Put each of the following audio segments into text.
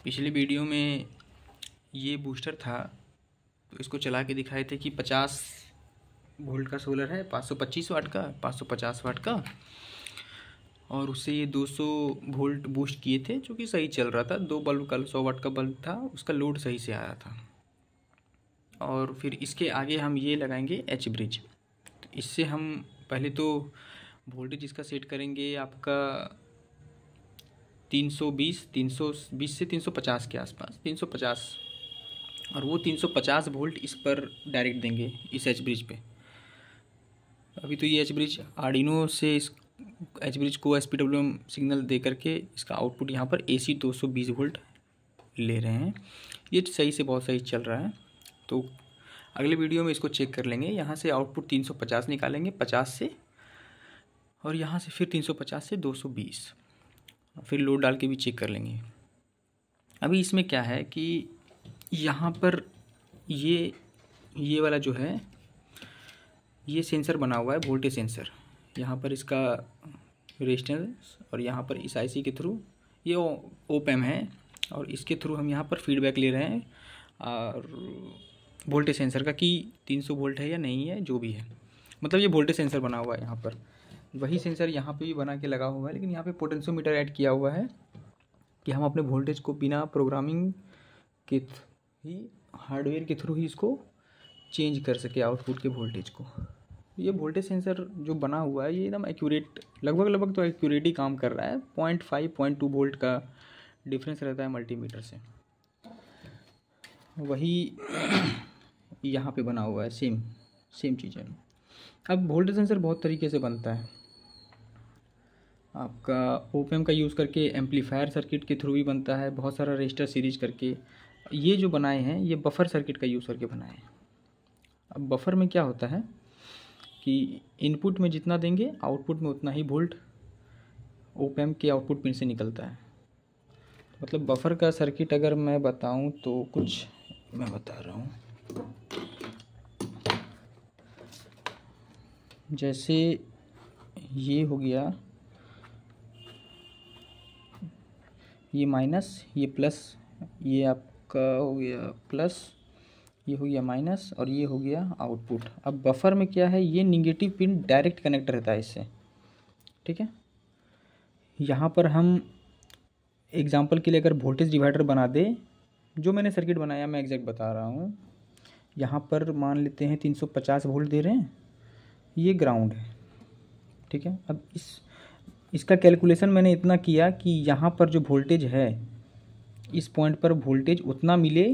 पिछले वीडियो में ये बूस्टर था, तो इसको चला के दिखाए थे कि 50 वोल्ट का सोलर है, 525 वाट का, 550 वाट का, और उससे ये 200 वोल्ट बूस्ट किए थे, जो कि सही चल रहा था। 2 बल्ब का 100 वाट का बल्ब था, उसका लोड सही से आ रहा था। और फिर इसके आगे हम ये लगाएंगे एच ब्रिज। तो इससे हम पहले तो वोल्टेज इसका सेट करेंगे आपका 320 से 350 के आसपास, 350, और वो 350 वोल्ट इस पर डायरेक्ट देंगे इस एच ब्रिज पे। अभी तो ये एच ब्रिज आर्डिनो से इस एच ब्रिज को SPWM सिग्नल दे करके इसका आउटपुट यहाँ पर AC 220 वोल्ट ले रहे हैं। ये सही से बहुत सही चल रहा है। तो अगले वीडियो में इसको चेक कर लेंगे। यहाँ से आउटपुट 350 निकालेंगे 50 से, और यहाँ से फिर 350 से 220, फिर लोड डाल के भी चेक कर लेंगे। अभी इसमें क्या है कि यहाँ पर ये वाला जो है, ये सेंसर बना हुआ है, वोल्टेज सेंसर। यहाँ पर इसका रेजिस्टेंस, और यहाँ पर इस IC के थ्रू ये ओप एम है, और इसके थ्रू हम यहाँ पर फीडबैक ले रहे हैं और वोल्टेज सेंसर का कि 300 वोल्ट है या नहीं है, जो भी है। मतलब ये वोल्टेज सेंसर बना हुआ है यहाँ पर। वही सेंसर यहाँ पे भी बना के लगा हुआ है, लेकिन यहाँ पे पोटेंशियोमीटर ऐड किया हुआ है कि हम अपने वोल्टेज को बिना प्रोग्रामिंग के ही, हार्डवेयर के थ्रू ही इसको चेंज कर सके आउटपुट के वोल्टेज को। ये वोल्टेज सेंसर जो बना हुआ है ये एकदम एक्यूरेट, लगभग तो एक्यूरेट ही काम कर रहा है। 0.5 0.2 वोल्ट का डिफरेंस रहता है मल्टीमीटर से। वही यहाँ पे बना हुआ है, सेम चीज़ है। अब वोल्टेज सेंसर बहुत तरीके से बनता है। आपका ओप एम का यूज़ करके, एम्पलीफायर सर्किट के थ्रू भी बनता है, बहुत सारा रजिस्टर सीरीज करके। ये जो बनाए हैं ये बफर सर्किट का यूज़ करके बनाए हैं। अब बफर में क्या होता है कि इनपुट में जितना देंगे आउटपुट में उतना ही वोल्ट ओप एम के आउटपुट पिन से निकलता है। मतलब बफर का सर्किट अगर मैं बताऊं तो कुछ मैं बता रहा हूं। जैसे ये हो गया, ये माइनस, ये प्लस, ये आपका हो गया प्लस, ये हो गया माइनस, और ये हो गया आउटपुट। अब बफर में क्या है, ये निगेटिव पिन डायरेक्ट कनेक्ट रहता है इससे, ठीक है। यहाँ पर हम एग्जांपल के लिए अगर वोल्टेज डिवाइडर बना दे, जो मैंने सर्किट बनाया मैं एग्जैक्ट बता रहा हूँ। यहाँ पर मान लेते हैं 350 वोल्ट दे रहे हैं, ये ग्राउंड है, ठीक है। अब इसका कैलकुलेशन मैंने इतना किया कि यहाँ पर जो वोल्टेज है, इस पॉइंट पर वोल्टेज उतना मिले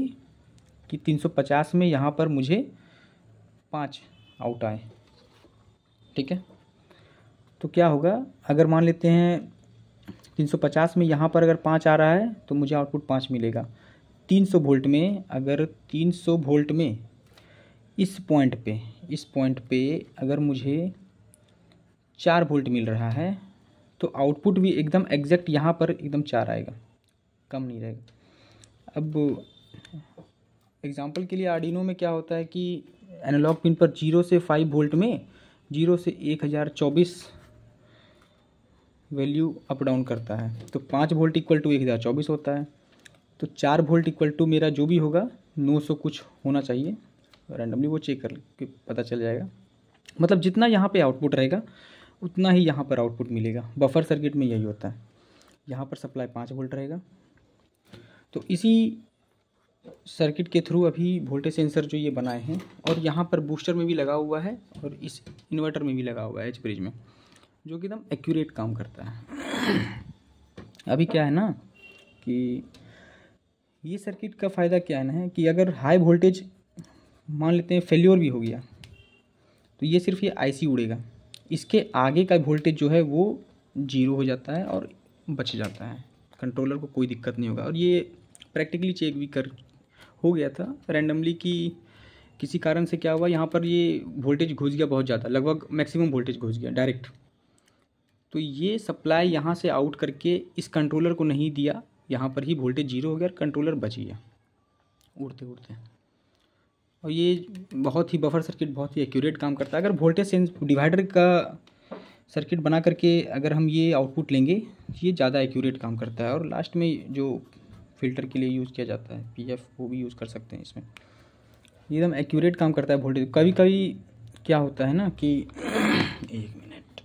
कि 350 में यहाँ पर मुझे 5 आउट आए, ठीक है। तो क्या होगा, अगर मान लेते हैं 350 में यहाँ पर अगर 5 आ रहा है तो मुझे आउटपुट 5 मिलेगा। 300 वोल्ट में, अगर 300 वोल्ट में इस पॉइंट पे अगर मुझे 4 वोल्ट मिल रहा है तो आउटपुट भी एकदम एग्जैक्ट यहाँ पर एकदम 4 आएगा, कम नहीं रहेगा। अब एग्जांपल के लिए आर्डिनो में क्या होता है कि एनालॉग पिन पर 0 से 5 वोल्ट में 0 से 1024 वैल्यू अप डाउन करता है। तो 5 वोल्ट इक्वल टू 1024 होता है। तो 4 वोल्ट इक्वल टू मेरा जो भी होगा 900 कुछ होना चाहिए। रैंडमली वो चेक कर के पता चल जाएगा। मतलब जितना यहाँ पे आउटपुट रहेगा उतना ही यहाँ पर आउटपुट मिलेगा। बफर सर्किट में यही होता है। यहाँ पर सप्लाई 5 वोल्ट रहेगा। तो इसी सर्किट के थ्रू अभी वोल्टेज सेंसर जो ये बनाए हैं, और यहाँ पर बूस्टर में भी लगा हुआ है और इस इन्वर्टर में भी लगा हुआ है एच ब्रिज में, जो कि एकदम एक्यूरेट काम करता है। अभी क्या है ना कि ये सर्किट का फ़ायदा क्या है ना कि अगर हाई वोल्टेज मान लेते हैं फेल्योर भी हो गया तो ये सिर्फ ये IC उड़ेगा। इसके आगे का वोल्टेज जो है वो 0 हो जाता है और बच जाता है। कंट्रोलर को कोई दिक्कत नहीं होगा। और ये प्रैक्टिकली चेक भी हो गया था रैंडमली कि किसी कारण से क्या हुआ, यहाँ पर ये वोल्टेज घुस गया बहुत ज़्यादा, लगभग मैक्सिमम वोल्टेज घुस गया डायरेक्ट। तो ये सप्लाई यहाँ से आउट करके इस कंट्रोलर को नहीं दिया, यहाँ पर ही वोल्टेज 0 हो गया, कंट्रोलर बच गया उड़ते उड़ते। और ये बहुत ही बफर सर्किट बहुत ही एक्यूरेट काम करता है। अगर वोल्टेज सेंस डिवाइडर का सर्किट बना करके अगर हम ये आउटपुट लेंगे, ये ज़्यादा एक्यूरेट काम करता है। और लास्ट में जो फ़िल्टर के लिए यूज़ किया जाता है, PF वो भी यूज़ कर सकते हैं इसमें। एकदम एक्यूरेट काम करता है वोल्टेज। कभी कभी क्या होता है ना कि एक मिनट,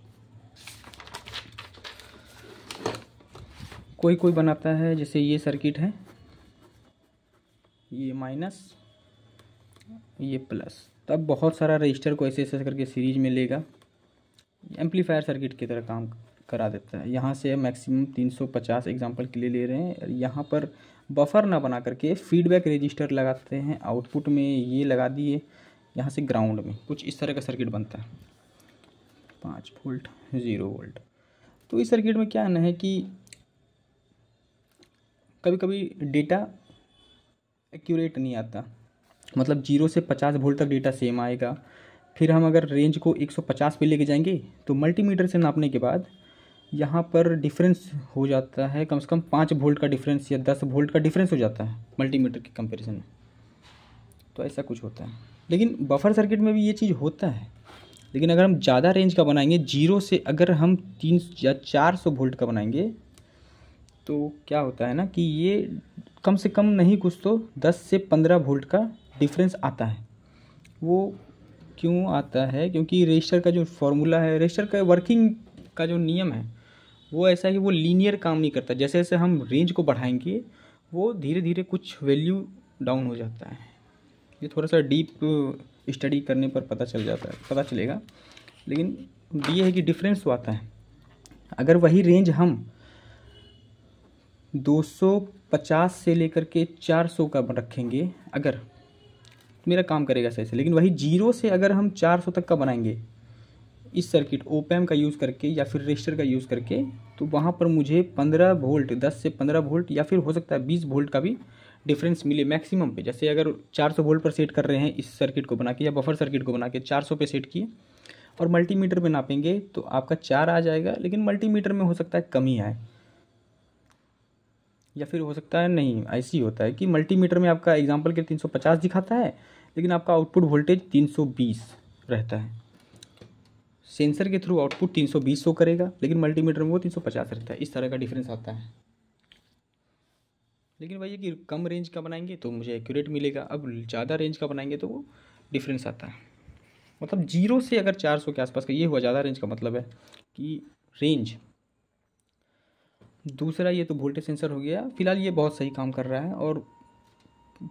कोई कोई बनाता है, जैसे ये सर्किट है, ये माइनस ये प्लस, तब बहुत सारा रजिस्टर को ऐसे ऐसे करके सीरीज में लेगा, एम्पलीफायर सर्किट की तरह काम करा देता है। यहाँ से मैक्सिमम 350 एग्जांपल के लिए ले रहे हैं। यहाँ पर बफर ना बना करके फीडबैक रजिस्टर लगाते हैं, आउटपुट में ये लगा दिए, यहाँ से ग्राउंड में कुछ इस तरह का सर्किट बनता है, 5 वोल्ट 0 वोल्ट। तो इस सर्किट में क्या है ना कि कभी कभी डेटा एक्यूरेट नहीं आता, मतलब 0 से 50 वोल्ट तक डेटा सेम आएगा। फिर हम अगर रेंज को 150 पे लेके जाएंगे तो मल्टीमीटर से नापने के बाद यहाँ पर डिफरेंस हो जाता है, कम से कम 5 वोल्ट का डिफरेंस या 10 वोल्ट का डिफरेंस हो जाता है मल्टीमीटर के कंपैरिजन में। तो ऐसा कुछ होता है, लेकिन बफर सर्किट में भी ये चीज़ होता है। लेकिन अगर हम ज़्यादा रेंज का बनाएंगे, 0 से अगर हम 300 या 400 वोल्ट का बनाएंगे तो क्या होता है ना कि ये कम से कम नहीं कुछ तो 10 से 15 वोल्ट का डिफरेंस आता है। वो क्यों आता है? क्योंकि रजिस्टर का जो फॉर्मूला है, रजिस्टर का वर्किंग का जो नियम है वो ऐसा है कि वो लीनियर काम नहीं करता। जैसे जैसे हम रेंज को बढ़ाएंगे वो धीरे धीरे कुछ वैल्यू डाउन हो जाता है। ये थोड़ा सा डीप स्टडी करने पर पता चलेगा। लेकिन ये है कि डिफरेंस तो आता है। अगर वही रेंज हम 250 से लेकर के 400 का रखेंगे, अगर मेरा काम करेगा सही से। लेकिन वही 0 से अगर हम 400 तक का बनाएंगे इस सर्किट ओपैम्प का यूज़ करके या फिर रजिस्टर का यूज़ करके, तो वहाँ पर मुझे 15 वोल्ट, 10 से 15 वोल्ट या फिर हो सकता है 20 वोल्ट का भी डिफरेंस मिले मैक्सिमम पे। जैसे अगर 400 वोल्ट पर सेट कर रहे हैं इस सर्किट को बना के या बफर सर्किट को बना के 400 पे सेट किए और मल्टीमीटर में नापेंगे तो आपका 4 आ जाएगा, लेकिन मल्टीमीटर में हो सकता है कमी आए, या फिर हो सकता है नहीं। ऐसी होता है कि मल्टीमीटर में आपका एग्जांपल के 350 दिखाता है, लेकिन आपका आउटपुट वोल्टेज 320 रहता है। सेंसर के थ्रू आउटपुट 320 शो करेगा, लेकिन मल्टीमीटर में वो 350 रहता है। इस तरह का डिफरेंस आता है। लेकिन वही है कि कम रेंज का बनाएंगे तो मुझे एक्यूरेट मिलेगा, अब ज़्यादा रेंज का बनाएंगे तो वो डिफरेंस आता है। मतलब 0 से अगर 400 के आसपास का, ये हुआ ज़्यादा रेंज का मतलब है कि रेंज। दूसरा ये तो वोल्टेज सेंसर हो गया। फिलहाल ये बहुत सही काम कर रहा है और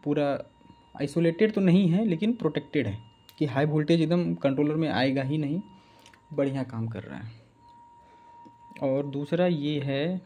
पूरा आइसोलेटेड तो नहीं है, लेकिन प्रोटेक्टेड है कि हाई वोल्टेज एकदम कंट्रोलर में आएगा ही नहीं, बढ़िया काम कर रहा है। और दूसरा ये है